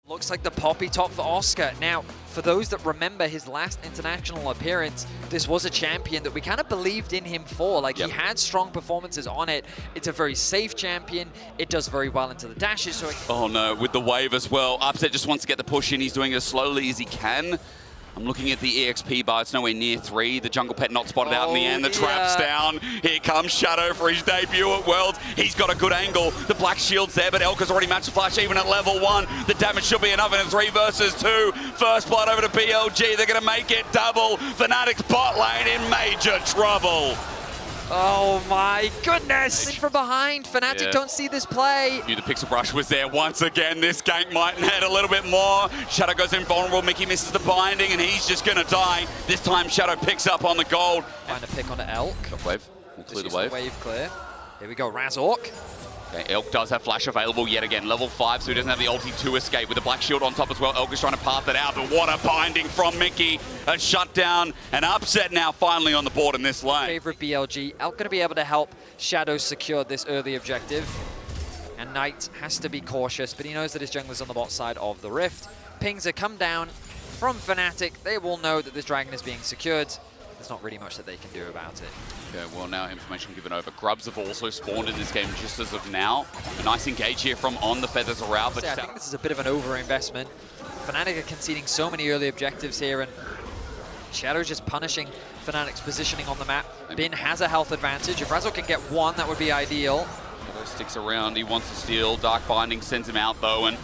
Looks like the poppy top for Oscar. Now, for those that remember his last international appearance, this was a champion that we kind of believed in him for. Like, he had strong performances on it. It's a very safe champion. It does very well into the dashes. So oh no, with the wave as well. Upset just wants to get the push in. He's doing it as slowly as he can. I'm looking at the EXP bar. It's nowhere near 3. The jungle pet not spotted out in the end. The trap's down. Here comes Shadow for his debut at Worlds. He's got a good angle. The black shield's there, but Elka's already matched the flash even at level 1. The damage should be enough in a 3 versus 2. First blood over to BLG. They're going to make it double. Fnatic's bot lane in major trouble. Oh my goodness! In from behind, Fnatic don't see this play. Knew the pixel brush was there once again. This gank might net a little bit more. Shadow goes invulnerable. Mickey misses the binding, and he's just gonna die. This time, Shadow picks up on the gold. Trying to pick onto Elk. Got wave. We'll clear the wave. Wave clear. Here we go, Razork. Okay, Elk does have flash available yet again. Level 5, so he doesn't have the ulti to escape. With the black shield on top as well, Elk is trying to path it out, but what a binding from Mickey. A shutdown, an upset now finally on the board in this lane. Favorite BLG. Elk going to be able to help Shadow secure this early objective. And Knight has to be cautious, but he knows that his jungler's on the bot side of the Rift. Pings are come down from Fnatic. They will know that this dragon is being secured. There's not really much that they can do about it. Okay, well now information given over. Grubs have also spawned in this game just as of now. A nice engage here from On. The feathers are out. But I think this is a bit of an over-investment. Fnatic are conceding so many early objectives here, and Shadow's just punishing Fnatic's positioning on the map. Bin has a health advantage. If Razork can get one, that would be ideal. Shadow sticks around. He wants to steal. Dark Binding sends him out though, and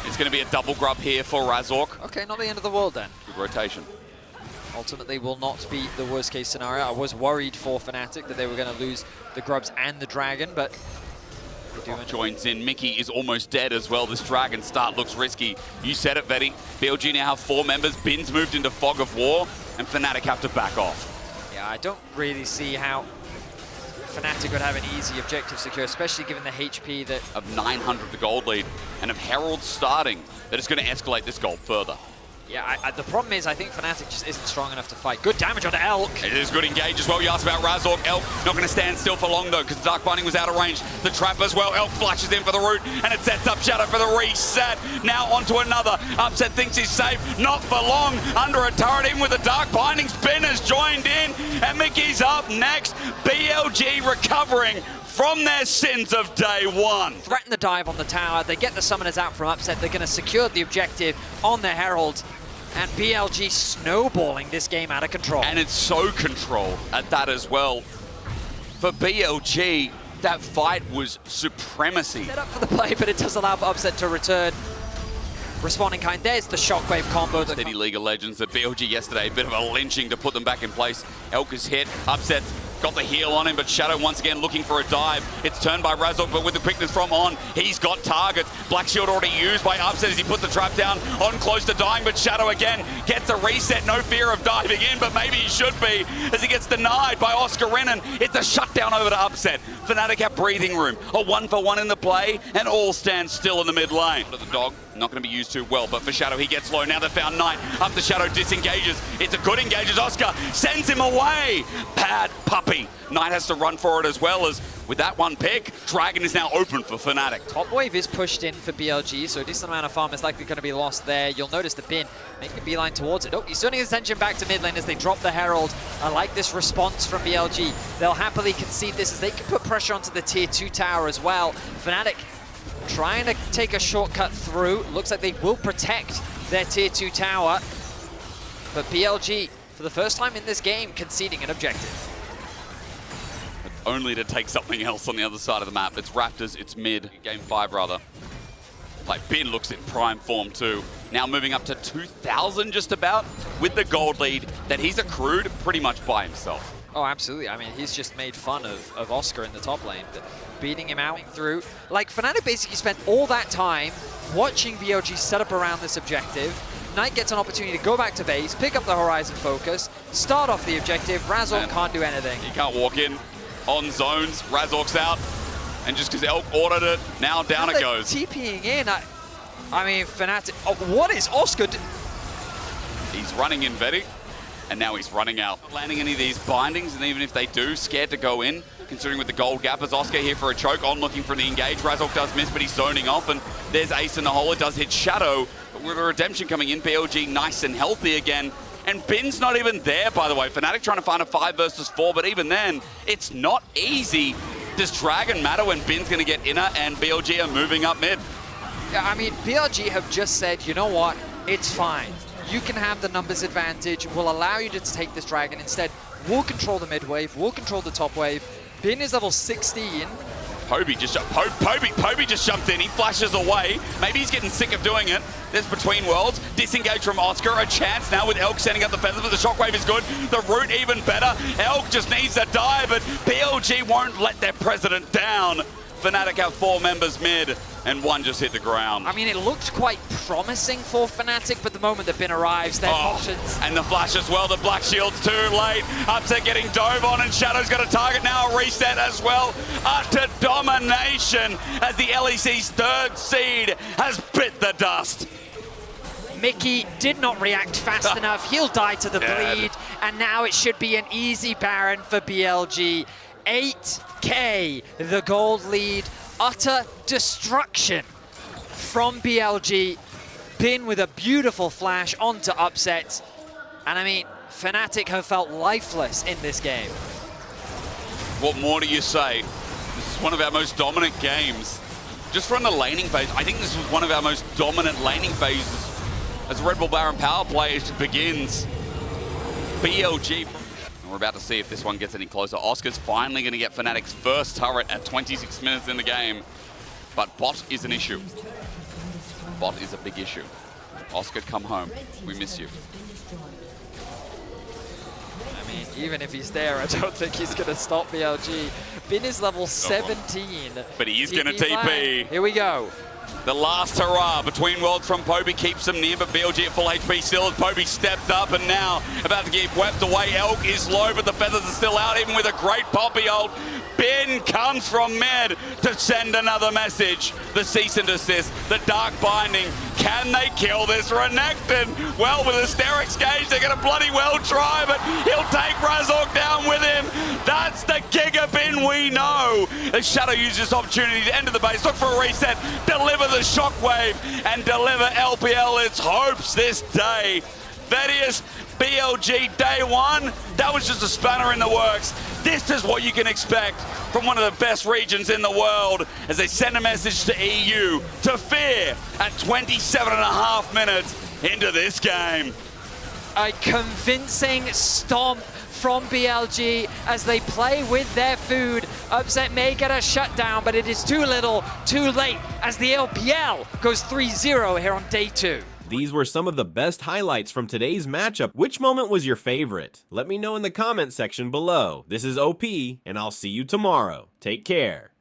it's going to be a double grub here for Razork. Okay, not the end of the world then. Good rotation. Ultimately will not be the worst case scenario. I was worried for Fnatic that they were going to lose the grubs and the dragon, but they do. Joins in. Mickey is almost dead as well. This dragon start looks risky. You said it, Vetty. BLG now have 4 members. Bin's moved into Fog of War, and Fnatic have to back off. Yeah, I don't really see how Fnatic would have an easy objective secure, especially given the HP that... Of 900 the gold lead, and of Herald starting, that is going to escalate this gold further. Yeah, the problem is I think Fnatic just isn't strong enough to fight. Good damage onto Elk. It is good engage as well. You asked about Razork. Elk not going to stand still for long though, because Dark Binding was out of range. The trap as well. Elk flashes in for the root, and it sets up Shadow for the reset. Now onto another. Upset thinks he's safe. Not for long. Under a turret in with the Dark Binding. Spin has joined in, and Mickey's up next. BLG recovering from their sins of day 1. Threaten the dive on the tower. They get the summoners out from Upset. They're going to secure the objective on the Herald. And BLG snowballing this game out of control. And it's so controlled at that as well. For BLG, that fight was supremacy. Set up for the play, but it does allow for Upset to return. Responding kind. There's the shockwave combo. Steady League of Legends at BLG yesterday. A bit of a lynching to put them back in place. Elk is hit. Upset got the heal on him, but Shadow once again looking for a dive. It's turned by Razork, but with the quickness from On, he's got targets. Black Shield already used by Upset as he put the trap down. On close to dying, but Shadow again gets a reset. No fear of diving in, but maybe he should be as he gets denied by Oscar Renan. It's a shutdown over to Upset. Fnatic have breathing room. A 1-for-1 in the play, and all stand still in the mid lane. But the dog not going to be used too well, but for Shadow, he gets low. Now they found Knight. Up the Shadow disengages. It's a good engage as Oscar sends him away. Bad puppy. Knight has to run for it as well as with that one pick, Dragon is now open for Fnatic. Top wave is pushed in for BLG, so a decent amount of farm is likely going to be lost there. You'll notice the Bin making a beeline towards it. Oh, he's turning his attention back to mid lane as they drop the Herald. I like this response from BLG. They'll happily concede this as they can put pressure onto the tier 2 tower as well. Fnatic trying to take a shortcut through. Looks like they will protect their tier 2 tower. But BLG, for the first time in this game, conceding an objective. Only to take something else on the other side of the map. It's Raptors, it's mid, game 5 rather. Like Bin looks in prime form too. Now moving up to 2,000 just about with the gold lead that he's accrued pretty much by himself. Oh, absolutely. I mean, he's just made fun of Oscar in the top lane, but beating him out through. Like, Fnatic basically spent all that time watching BLG set up around this objective. Knight gets an opportunity to go back to base, pick up the Horizon focus, start off the objective. Razork can't do anything. He can't walk in. On zones, Razork's out, and just because Elk ordered it, now down it goes. TPing in, I mean, Fnatic, oh, what is Oscar He's running in Vetty, and now he's running out. Not landing any of these bindings, and even if they do, scared to go in, considering with the gold gap, as Oscar here for a choke, On looking for the engage. Razork does miss, but he's zoning off, and there's Ace in the hole. It does hit Shadow, with a redemption coming in, BLG nice and healthy again. And Bin's not even there, by the way. Fnatic trying to find a 5 versus 4, but even then, it's not easy. Does Dragon matter when Bin's going to get inner and BLG are moving up mid? Yeah, I mean, BLG have just said, you know what, it's fine. You can have the numbers advantage. We'll allow you to take this Dragon. Instead, we'll control the mid wave. We'll control the top wave. Bin is level 16. Poby just jumped in. He flashes away. Maybe he's getting sick of doing it. There's Between Worlds. Disengage from Oscar. A chance now with Elk sending up the feathers, but the shockwave is good. The root even better. Elk just needs to die, but BLG won't let their president down. Fnatic have 4 members mid, and 1 just hit the ground. I mean, it looked quite promising for Fnatic, but the moment that Bin arrives, their options... And the flash as well, the Black Shield's too late. Upset getting dove on, and Shadow's got a target now, a reset as well. Utter domination as the LEC's 3rd seed has bit the dust. Mickey did not react fast enough. He'll die to the bleed, and now it should be an easy Baron for BLG. 8K, the gold lead. Utter destruction from BLG. Bin with a beautiful flash onto Upset. And I mean, Fnatic have felt lifeless in this game. What more do you say? This is one of our most dominant games. Just from the laning phase, I think this was one of our most dominant laning phases as Red Bull Baron power play begins. BLG. We're about to see if this one gets any closer. Oscar's finally going to get Fnatic's first turret at 26 minutes in the game. But bot is an issue. Bot is a big issue. Oscar, come home. We miss you. I mean, even if he's there, I don't think he's going to stop BLG. Bin is level 17. But he is going to TP. Here we go. The last hurrah Between Worlds from Poby keeps him near, but BLG at full HP still as Poby stepped up and now about to get wept away. Elk is low, but the feathers are still out, even with a great Poppy ult. Bin comes from mid to send another message. The cease and desist, the dark binding. Can they kill this Renekton? Well, with Hysterics Gauge, they're going to bloody well try, but he'll take Razork down with him. That's the Giga Bin we know. The Shadow uses this opportunity to enter the base, look for a reset, deliver the shockwave, and deliver LPL its hopes this day. Thaddeus, BLG day 1, that was just a spanner in the works. This is what you can expect from one of the best regions in the world as they send a message to EU to fear at 27.5 minutes into this game. A convincing stomp from BLG as they play with their food. Upset may get a shutdown, but it is too little, too late as the LPL goes 3-0 here on day 2. These were some of the best highlights from today's matchup. Which moment was your favorite? Let me know in the comment section below. This is OP, and I'll see you tomorrow. Take care.